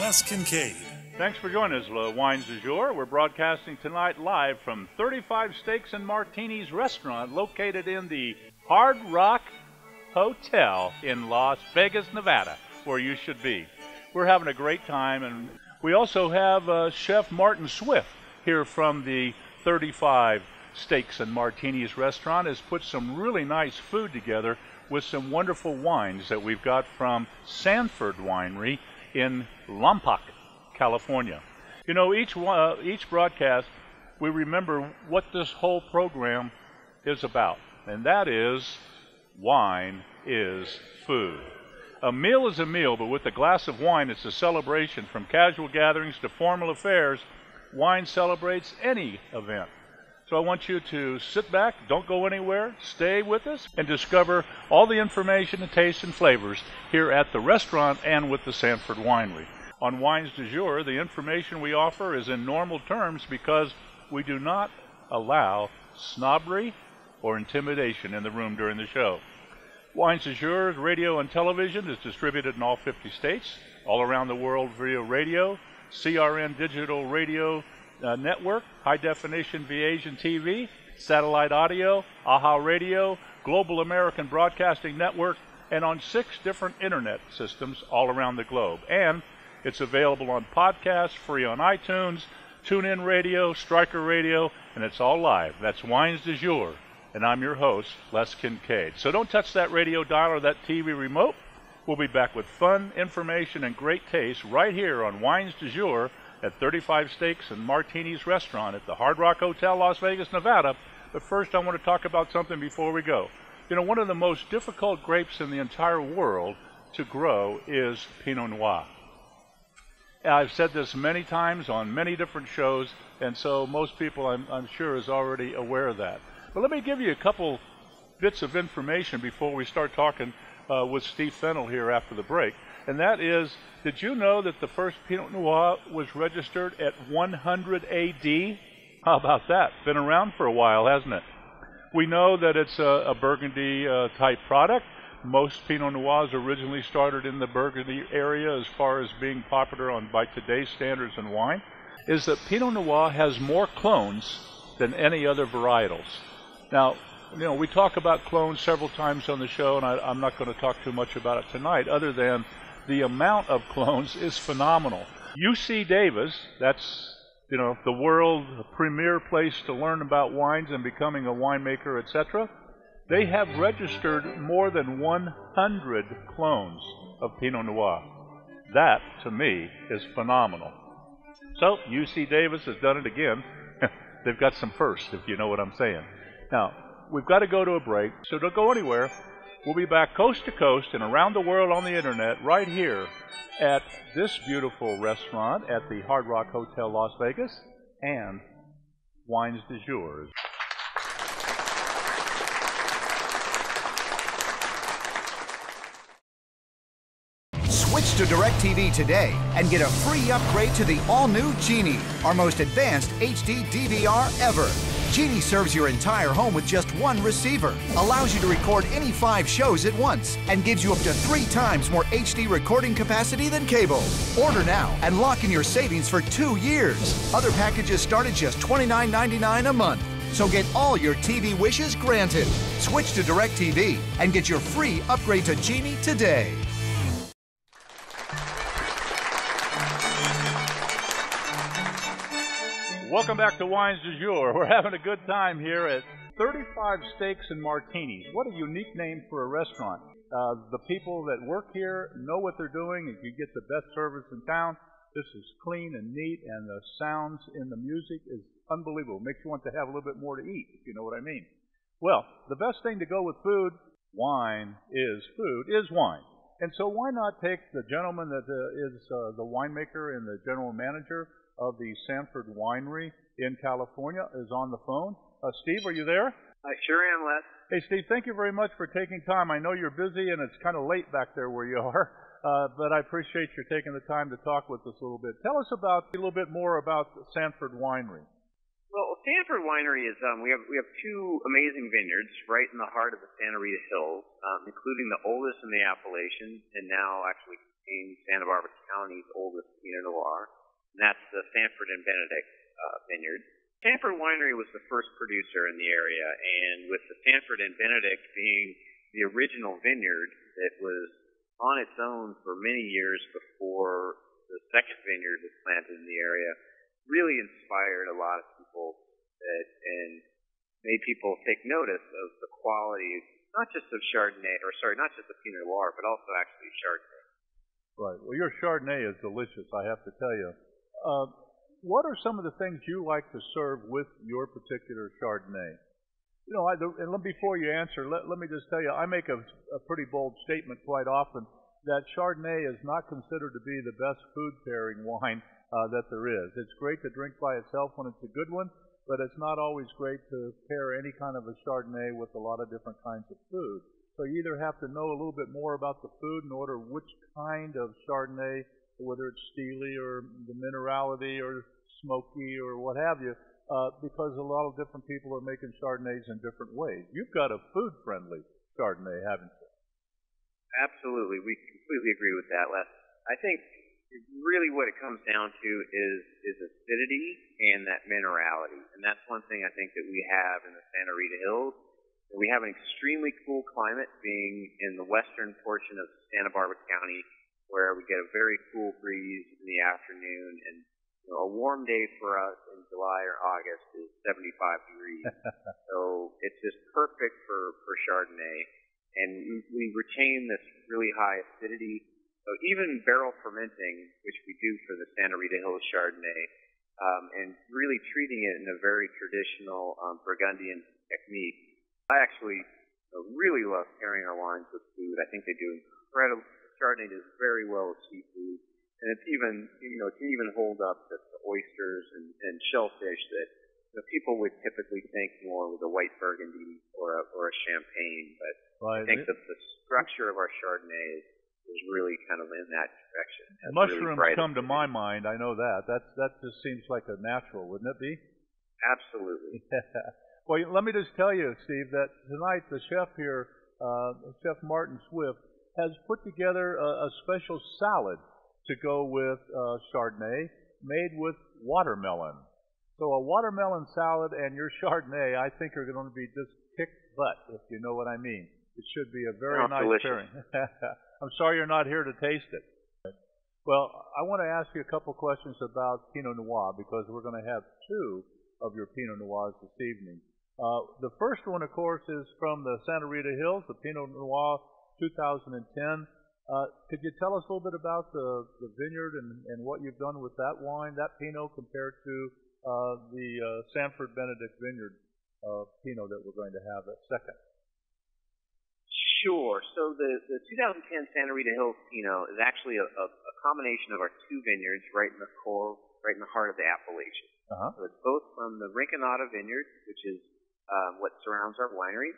Les Kincaid. Thanks for joining us, Wines du Jour. We're broadcasting tonight live from 35 Steaks and Martinis restaurant located in the Hard Rock Hotel in Las Vegas, Nevada, where you should be. We're having a great time, and we also have Chef Martin Swift here from the 35 Steaks and Martinis restaurant. Has put some really nice food together with some wonderful wines that we've got from Sanford Winery in Lompoc, California. You know, each broadcast, we remember what this whole program is about, and that is wine is food. A meal is a meal, but with a glass of wine, it's a celebration. From casual gatherings to formal affairs, wine celebrates any event. So I want you to sit back, don't go anywhere, stay with us, and discover all the information and tastes and flavors here at the restaurant and with the Sanford Winery. On Wines du Jour, the information we offer is in normal terms because we do not allow snobbery or intimidation in the room during the show. Wines du Jour radio and television is distributed in all 50 states, all around the world via radio, CRN digital radio network, high definition VAsianTV, satellite audio, AHA radio, Global American Broadcasting Network, and on 6 different internet systems all around the globe. And it's available on podcast, free on iTunes, TuneIn Radio, Stryker Radio, and it's all live. That's Wines du Jour, and I'm your host, Les Kincaid. So don't touch that radio dial or that TV remote. We'll be back with fun, information, and great taste right here on Wines du Jour at 35 Steaks and Martinis restaurant at the Hard Rock Hotel, Las Vegas, Nevada. But first, I want to talk about something before we go. You know, one of the most difficult grapes in the entire world to grow is Pinot Noir. I've said this many times on many different shows, and so most people, I'm sure, is already aware of that. But let me give you a couple bits of information before we start talking with Steve Fennell here after the break. And that is, did you know that the first Pinot Noir was registered at 100 AD? How about that? Been around for a while, hasn't it? We know that it's a Burgundy type product. Most Pinot Noirs originally started in the Burgundy area as far as being popular by today's standards in wine. Is that Pinot Noir has more clones than any other varietals. Now, you know, we talk about clones several times on the show, and I'm not going to talk too much about it tonight, other than the amount of clones is phenomenal. UC Davis, that's, you know, the world premier place to learn about wines and becoming a winemaker, etc. They have registered more than 100 clones of Pinot Noir. That, to me, is phenomenal. So, UC Davis has done it again. They've got some firsts, if you know what I'm saying. Now, we've got to go to a break, so don't go anywhere. We'll be back coast to coast and around the world on the internet right here at this beautiful restaurant at the Hard Rock Hotel, Las Vegas, and Wines du Jour. Switch to DirecTV today and get a free upgrade to the all-new Genie, our most advanced HD DVR ever. Genie serves your entire home with just one receiver, allows you to record any 5 shows at once, and gives you up to 3 times more HD recording capacity than cable. Order now and lock in your savings for 2 years. Other packages start at just $29.99 a month. So get all your TV wishes granted. Switch to DirecTV and get your free upgrade to Genie today. Welcome back to Wines du Jour. We're having a good time here at 35 Steaks and Martinis. What a unique name for a restaurant. The people that work here know what they're doing, and you get the best service in town. This is clean and neat, and the sounds in the music is unbelievable. Makes you want to have a little bit more to eat, if you know what I mean. Well, the best thing to go with food, wine is food, is wine. And so why not take the gentleman that is the winemaker and the general manager of the Sanford Winery in California is on the phone. Steve, are you there? I sure am, Les. Hey, Steve, thank you very much for taking time. I know you're busy and it's kind of late back there where you are, but I appreciate you taking the time to talk with us a little bit. Tell us a little bit more about Sanford Winery. Well, Sanford Winery is we have 2 amazing vineyards right in the heart of the Santa Rita Hills, including the oldest in the Appalachians and now actually in Santa Barbara County's oldest Pinot Noir, and that's the Sanford and Benedict vineyard. Sanford Winery was the first producer in the area, and with the Sanford and Benedict being the original vineyard that was on its own for many years before the second vineyard was planted in the area, really inspired a lot of people and made people take notice of the quality, not just of Chardonnay, not just of Pinot Noir, but also actually Chardonnay. Right. Well, your Chardonnay is delicious, I have to tell you. What are some of the things you like to serve with your particular Chardonnay? You know, and before you answer, let me just tell you, I make a pretty bold statement quite often that Chardonnay is not considered to be the best food pairing wine that there is. It's great to drink by itself when it's a good one, but it's not always great to pair any kind of a Chardonnay with a lot of different kinds of food. So you either have to know a little bit more about the food in order which kind of Chardonnay, whether it's steely or the minerality or smoky or what have you, because a lot of different people are making Chardonnays in different ways. You've got a food-friendly Chardonnay, haven't you? Absolutely. We completely agree with that, Les. I think really what it comes down to is acidity and that minerality. And that's one thing I think that we have in the Santa Rita Hills. We have an extremely cool climate, being in the western portion of Santa Barbara County, where we get a very cool breeze in the afternoon, and a warm day for us in July or August is 75 degrees. So it's just perfect for Chardonnay. And we retain this really high acidity. So even barrel fermenting, which we do for the Santa Rita Hills Chardonnay, and really treating it in a very traditional Burgundian technique. I actually really love pairing our wines with food. I think they do incredible. Chardonnay does very well with seafood, and it's even, it can even hold up to oysters and shellfish that people would typically think more with a white Burgundy or a Champagne. But I think that the structure of our Chardonnay is really kind of in that direction. Mushrooms really come to my mind. I know that. That just seems like a natural, wouldn't it be? Absolutely. Well, let me just tell you, Steve, that tonight the chef here, Chef Martin Swift, has put together a special salad to go with Chardonnay made with watermelon. So a watermelon salad and your Chardonnay, I think, are going to be just kick butt, if you know what I mean. It should be a very nice pairing. I'm sorry you're not here to taste it. Well, I want to ask you a couple questions about Pinot Noir, because we're going to have two of your Pinot Noirs this evening. The first one, of course, is from the Santa Rita Hills, the Pinot Noir 2010. Could you tell us a little bit about the vineyard and what you've done with that wine, that Pinot, compared to the Sanford Benedict Vineyard Pinot that we're going to have at second? Sure. So the 2010 Santa Rita Hills Pinot is actually a combination of our two vineyards right in the core, right in the heart of the Appalachians. So it's both from the Rinconada Vineyard, which is what surrounds our winery,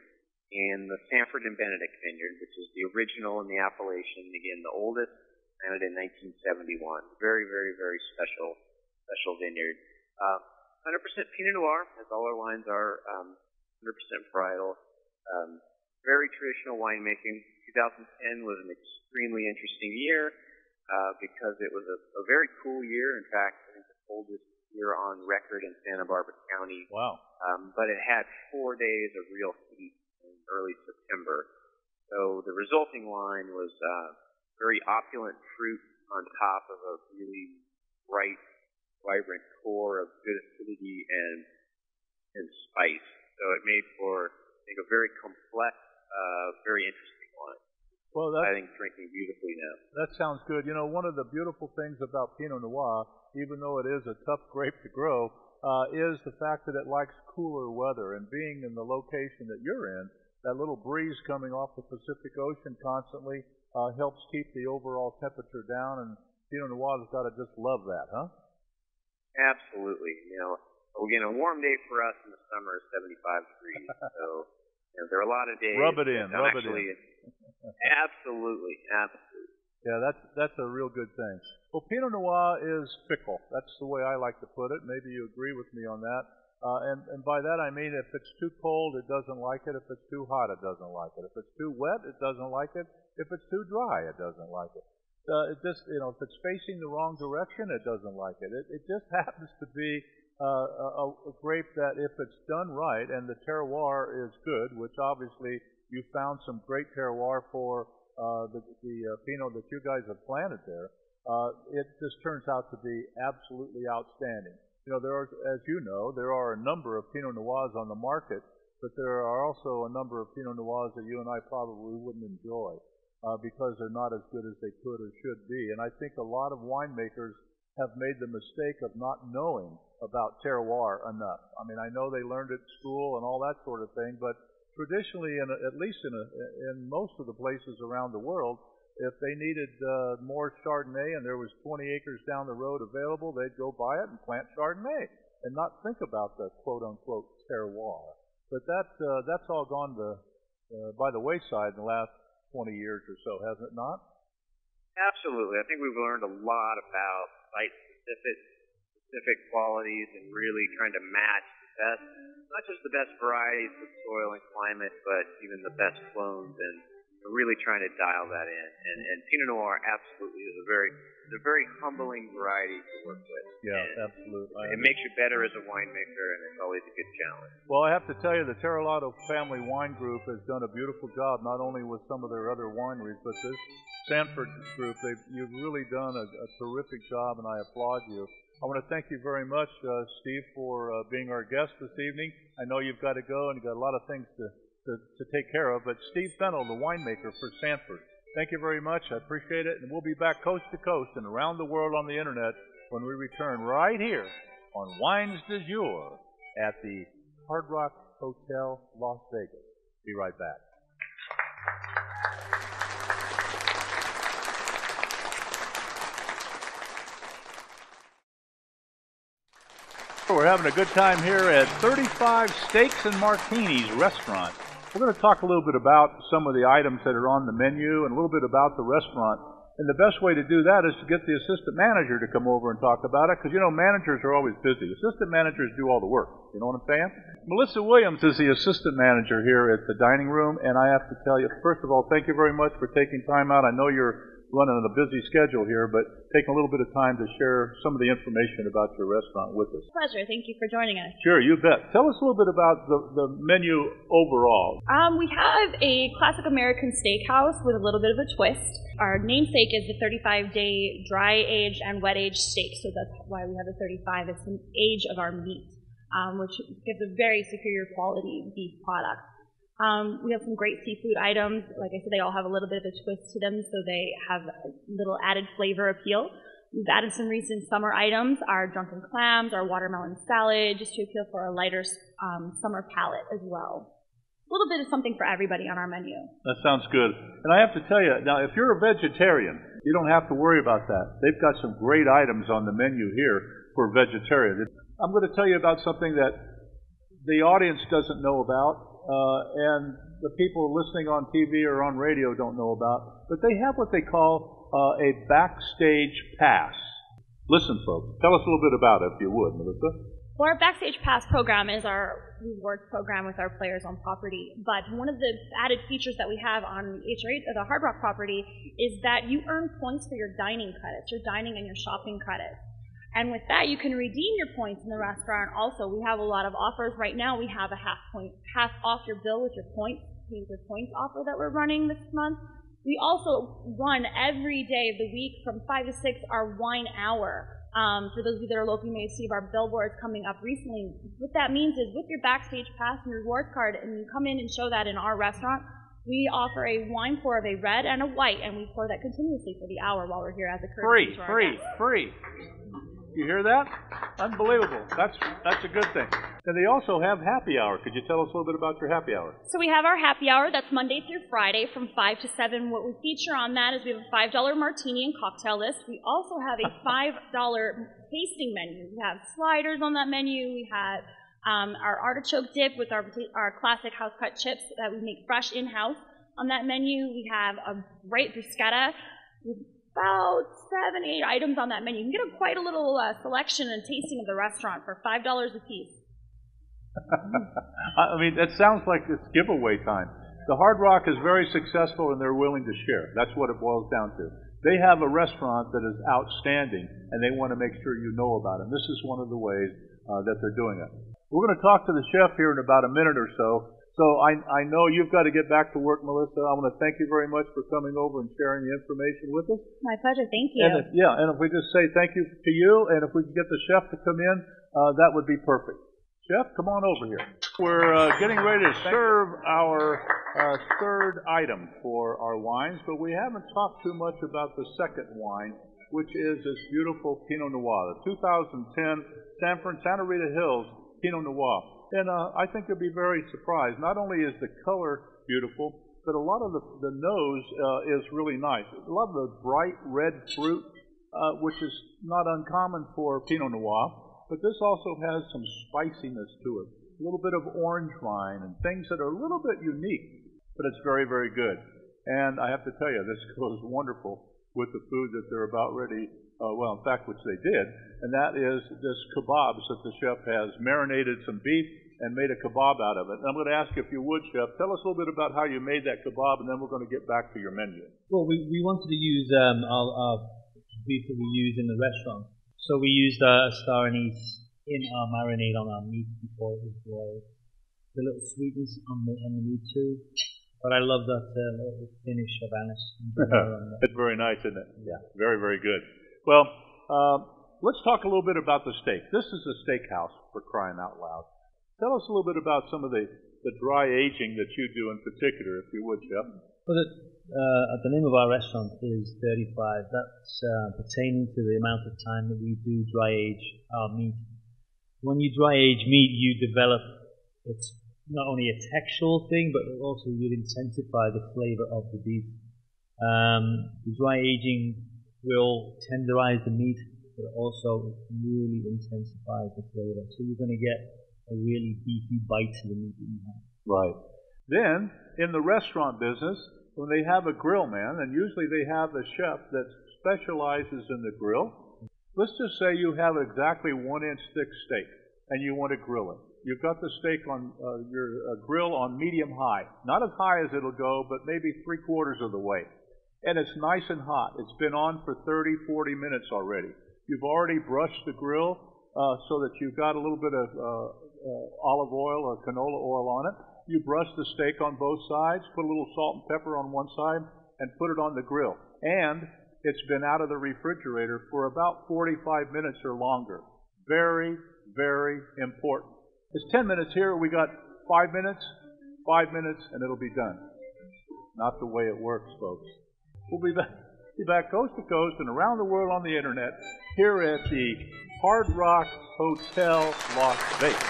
and the Sanford and Benedict Vineyard, which is the original in the Appalachian, again, the oldest, planted in 1971. Very, very, very special vineyard. 100% Pinot Noir, as all our wines are, 100% varietal. Very traditional winemaking. 2010 was an extremely interesting year because it was a very cool year. In fact, I think the coldest year on record in Santa Barbara County. Wow. But it had 4 days of real heat in early September. So the resulting wine was very opulent fruit on top of a really bright, vibrant core of good acidity and spice. So it made for, I think, a very complex, very interesting wine. Well, I think drinking beautifully now. That sounds good. You know, one of the beautiful things about Pinot Noir, even though it is a tough grape to grow, is the fact that it likes cooler weather. And being in the location that you're in, that little breeze coming off the Pacific Ocean constantly helps keep the overall temperature down. And Pinot Noir's got to just love that, huh? Absolutely. Again, a warm day for us in the summer is 75 degrees. So there are a lot of days. Rub it in. Absolutely. Yeah, that's a real good thing. Well, Pinot Noir is fickle. That's the way I like to put it. Maybe you agree with me on that. And by that I mean, if it's too cold, it doesn't like it. If it's too hot, it doesn't like it. If it's too wet, it doesn't like it. If it's too dry, it doesn't like it. if it's facing the wrong direction, it doesn't like it. It just happens to be a grape that, if it's done right and the terroir is good, which obviously you found some great terroir for the Pinot that you guys have planted there, it just turns out to be absolutely outstanding. As you know, there are a number of Pinot Noirs on the market, but there are also a number of Pinot Noirs that you and I probably wouldn't enjoy because they're not as good as they could or should be. And I think a lot of winemakers have made the mistake of not knowing about terroir enough. I mean, I know they learned it at school and all that sort of thing, but traditionally, at least in most of the places around the world, if they needed more Chardonnay and there was 20 acres down the road available, they'd go buy it and plant Chardonnay and not think about the quote-unquote terroir. But that's all gone by the wayside in the last 20 years or so, hasn't it not? Absolutely. I think we've learned a lot about site-specific qualities and really trying to match the best, not just the best varieties of soil and climate, but even the best clones, and really trying to dial that in. And Pinot Noir absolutely is a very humbling variety to work with. Yeah, and absolutely. It makes you better as a winemaker, and it's always a good challenge. Well, I have to tell you, the Terrelato Family Wine Group has done a beautiful job, not only with some of their other wineries, but this Sanford group. You've really done a terrific job, and I applaud you. I want to thank you very much, Steve, for being our guest this evening. I know you've got to go, and you've got a lot of things to take care of, but Steve Fennell, the winemaker for Sanford, thank you very much. I appreciate it, and we'll be back coast to coast and around the world on the internet when we return right here on Wines du Jour at the Hard Rock Hotel, Las Vegas. Be right back. We're having a good time here at 35 Steaks and Martinis restaurant. We're going to talk a little bit about some of the items that are on the menu and a little bit about the restaurant. And the best way to do that is to get the assistant manager to come over and talk about it, because, managers are always busy. Assistant managers do all the work. You know what I'm saying? Melissa Williams is the assistant manager here at the dining room, and I have to tell you, first of all, thank you very much for taking time out. I know you're running on a busy schedule here, but taking a little bit of time to share some of the information about your restaurant with us. Pleasure. Thank you for joining us. Sure, you bet. Tell us a little bit about the menu overall. We have a classic American steakhouse with a little bit of a twist. Our namesake is the 35-day dry-aged and wet-aged steak, so that's why we have the 35. It's the age of our meat, which gives a very superior quality beef product. We have some great seafood items. Like I said, they all have a little bit of a twist to them, so they have a little added flavor appeal. We've added some recent summer items, our drunken clams, our watermelon salad, just to appeal for a lighter summer palate as well. A little bit of something for everybody on our menu. That sounds good. And I have to tell you, now if you're a vegetarian, you don't have to worry about that. They've got some great items on the menu here for vegetarians. I'm going to tell you about something that the audience doesn't know about. And the people listening on TV or on radio don't know about, but they have what they call a backstage pass. Listen, folks, tell us a little bit about it, if you would, Melissa. Well, our Backstage Pass program is our rewards program with our players on property, but one of the added features that we have on the Hard Rock property is that you earn points for your dining credits, your dining and your shopping credits. And with that, you can redeem your points in the restaurant also. We have a lot of offers. Right now, we have a half off your bill with your points offer that we're running this month. We also run every day of the week from 5 to 6 our wine hour. For those of you that are local, you may see our billboards coming up recently. What that means is with your Backstage Pass and your rewards card, and you come in and show that in our restaurant, we offer a wine pour of a red and a white, and we pour that continuously for the hour while we're here as a courtesy to our guests. Free. You hear that? Unbelievable. That's a good thing. And they also have happy hour. Could you tell us a little bit about your happy hour? So we have our happy hour. That's Monday through Friday from 5 to 7. What we feature on that is we have a $5 martini and cocktail list. We also have a $5 tasting menu. We have sliders on that menu. We have our artichoke dip with our classic house-cut chips that we make fresh in-house on that menu. We have a great bruschetta with about 7, 8 items on that menu. You can get quite a little selection and tasting of the restaurant for $5 a piece. I mean, that sounds like it's giveaway time. The Hard Rock is very successful and they're willing to share. That's what it boils down to. They have a restaurant that is outstanding, and they want to make sure you know about it. And this is one of the ways that they're doing it. We're going to talk to the chef here in about a minute or so. So I know you've got to get back to work, Melissa. I want to thank you very much for coming over and sharing the information with us. My pleasure. Thank you. And if we just say thank you to you, and if we can get the chef to come in, that would be perfect. Chef, come on over here. We're getting ready to serve our third item for our wines, but we haven't talked too much about the second wine, which is this beautiful Pinot Noir, the 2010 Santa Rita Hills Pinot Noir. And I think you'll be very surprised. Not only is the color beautiful, but a lot of the nose is really nice. A lot of the bright red fruit, which is not uncommon for Pinot Noir, but this also has some spiciness to it. A little bit of orange rind and things that are a little bit unique, but it's very, very good. And I have to tell you, this goes wonderful with the food that they're about ready, well, in fact, which they did, and that is this kebabs that the chef has marinated some beef and made a kebab out of it. And I'm going to ask you, if you would, Chef, tell us a little bit about how you made that kebab, and then we're going to get back to your menu. Well, we wanted to use our beef that we use in the restaurant. So we used a star anise in our marinade on our meat before it was boiled. The little sweetness on the meat too. But I love that little finish of anise. It's very nice, isn't it? Yeah. Very, very good. Well, let's talk a little bit about the steak. This is a steakhouse, for crying out loud. Tell us a little bit about some of the dry aging that you do in particular, if you would, Chef. Well, the name of our restaurant is 35. That's pertaining to the amount of time that we do dry age our meat. When you dry age meat, you develop, it's not only a textual thing, but also you intensify the flavor of the beef. The dry aging will tenderize the meat, but also really intensifies the flavor. So you're going to get a really beefy bite to the meat that you have. Right. Then, in the restaurant business, when they have a grill man, and usually they have a chef that specializes in the grill, let's just say you have exactly 1 inch thick steak, and you want to grill it. You've got the steak on your grill on medium high. Not as high as it'll go, but maybe 3/4 of the way. And it's nice and hot. It's been on for 30, 40 minutes already. You've already brushed the grill so that you've got a little bit of olive oil or canola oil on it. You brush the steak on both sides, put a little salt and pepper on one side, and put it on the grill. And it's been out of the refrigerator for about 45 minutes or longer. Very, very important. It's 10 minutes here. We got 5 minutes, and it'll be done. Not the way it works, folks. We'll be back coast to coast and around the world on the internet here at the Hard Rock Hotel, Las Vegas.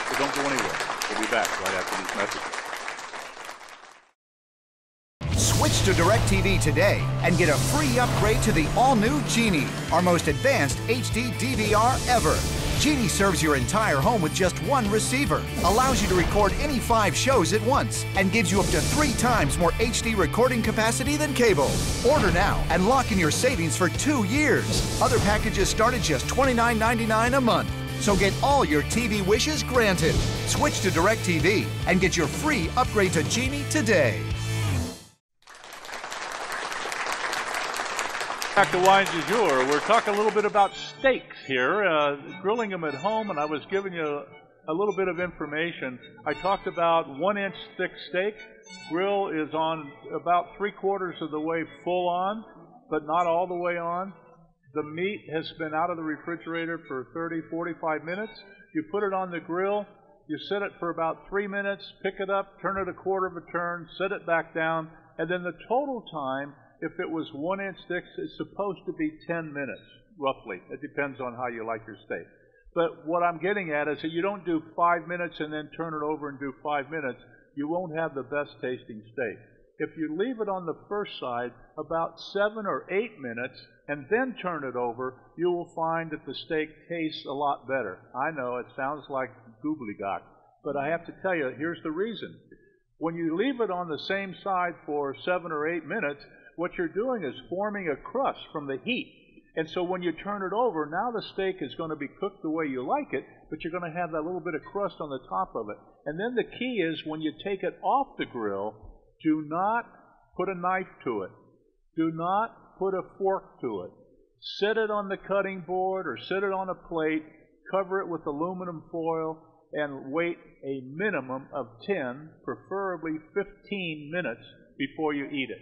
So don't go anywhere. We'll be back right after these messages. Switch to DirecTV today and get a free upgrade to the all-new Genie, our most advanced HD DVR ever. Genie serves your entire home with just one receiver, allows you to record any 5 shows at once, and gives you up to 3 times more HD recording capacity than cable. Order now and lock in your savings for 2 years. Other packages start at just $29.99 a month. So get all your TV wishes granted. Switch to DirecTV and get your free upgrade to Genie today. Back to Wines du Jour. We're talking a little bit about steaks here, grilling them at home, and I was giving you a little bit of information. I talked about 1 inch thick steak. Grill is on about 3/4 of the way full on, but not all the way on. The meat has been out of the refrigerator for 30, 45 minutes. You put it on the grill, you set it for about 3 minutes, pick it up, turn it 1/4 of a turn, set it back down, and then the total time, if it was 1 inch thick, it's supposed to be 10 minutes, roughly. It depends on how you like your steak. But what I'm getting at is that you don't do 5 minutes and then turn it over and do 5 minutes. You won't have the best tasting steak. If you leave it on the first side about 7 or 8 minutes and then turn it over, you will find that the steak tastes a lot better. I know it sounds like gobbledygook, but I have to tell you, here's the reason. When you leave it on the same side for 7 or 8 minutes, what you're doing is forming a crust from the heat. And so when you turn it over, now the steak is going to be cooked the way you like it, but you're going to have that little bit of crust on the top of it. And then the key is when you take it off the grill, do not put a knife to it. Do not put a fork to it. Sit it on the cutting board or sit it on a plate, cover it with aluminum foil, and wait a minimum of 10, preferably 15 minutes before you eat it.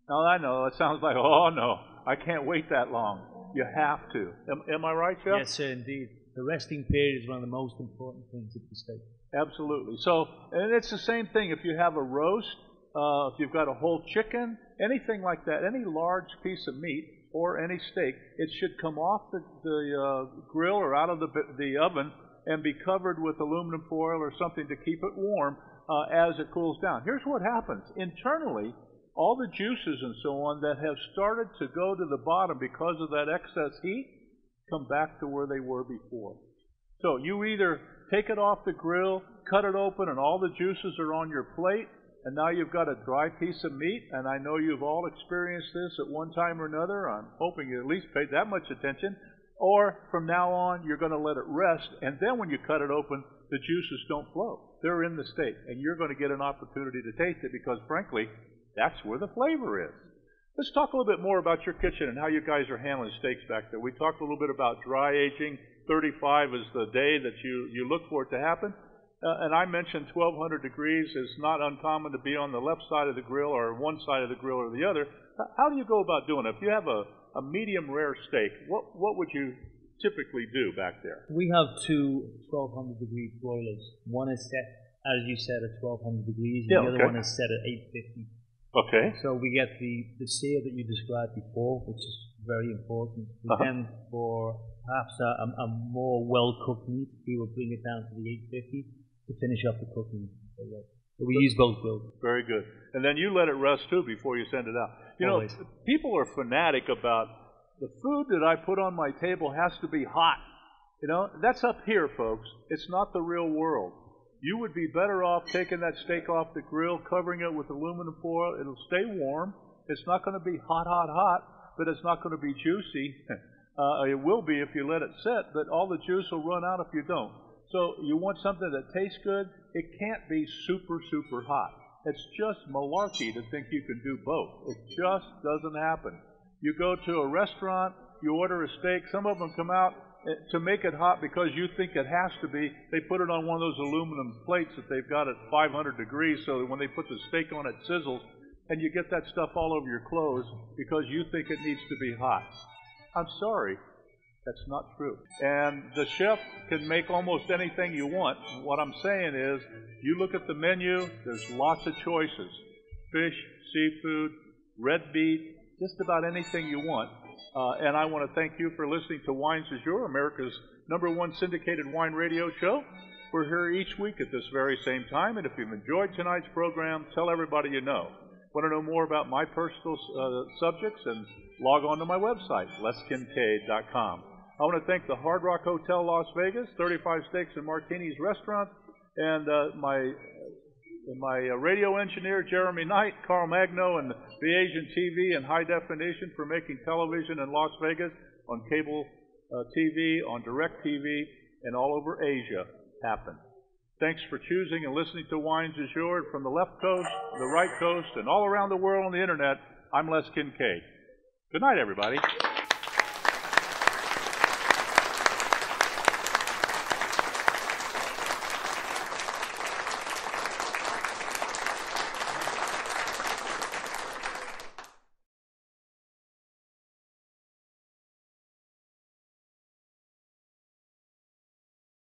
Now, I know it sounds like, oh no, I can't wait that long. You have to. Am I right, Chef? Yes, sir, indeed. The resting period is one of the most important things of the steak. Absolutely. So, and it's the same thing if you have a roast, if you've got a whole chicken, anything like that, any large piece of meat or any steak, it should come off the grill or out of the oven and be covered with aluminum foil or something to keep it warm as it cools down. Here's what happens. Internally, all the juices and so on that have started to go to the bottom because of that excess heat come back to where they were before. So you either take it off the grill, cut it open, and all the juices are on your plate, and now you've got a dry piece of meat, and I know you've all experienced this at one time or another. I'm hoping you at least paid that much attention. Or from now on, you're going to let it rest, and then when you cut it open, the juices don't flow. They're in the steak, and you're going to get an opportunity to taste it because, frankly, that's where the flavor is. Let's talk a little bit more about your kitchen and how you guys are handling steaks back there. We talked a little bit about dry aging. 35 is the day that you look for it to happen. And I mentioned 1200 degrees is not uncommon to be on the left side of the grill or one side of the grill or the other. How do you go about doing it? If you have a medium rare steak, what would you typically do back there? We have two 1200 degree broilers. One is set, as you said, at 1200 degrees, and the other one is set at 850. Okay. So we get the sear that you described before, which is very important. Then for perhaps a more well-cooked meat, we will bring it down to the 850 to finish up the cooking. So we use both grills. Very good. And then you let it rest too before you send it out. You know, people are fanatic about the food that I put on my table has to be hot. You know, that's up here, folks. It's not the real world. You would be better off taking that steak off the grill, covering it with aluminum foil. It'll stay warm. It's not going to be hot, hot, hot, but it's not going to be juicy. It will be if you let it sit, but all the juice will run out if you don't. So you want something that tastes good. It can't be super, super hot. It's just malarkey to think you can do both. It just doesn't happen. You go to a restaurant, you order a steak. Some of them come out to make it hot because you think it has to be. They put it on one of those aluminum plates that they've got at 500 degrees so that when they put the steak on, it sizzles, and you get that stuff all over your clothes because you think it needs to be hot. I'm sorry. That's not true. And the chef can make almost anything you want. What I'm saying is, you look at the menu, there's lots of choices. Fish, seafood, red meat, just about anything you want. And I want to thank you for listening to Wines du Jour, America's #1 syndicated wine radio show. We're here each week at this very same time. And if you've enjoyed tonight's program, tell everybody you know. Want to know more about my personal subjects? And log on to my website, leskincade.com. I want to thank the Hard Rock Hotel Las Vegas, 35 Steaks and Martinis restaurant, and my radio engineer, Jeremy Knight, Carl Magno, and VAsianTV and High Definition for making television in Las Vegas on cable TV, on DirecTV, and all over Asia happen. Thanks for choosing and listening to Wines du Jour from the left coast, the right coast, and all around the world on the internet. I'm Les Kincaid. Good night, everybody.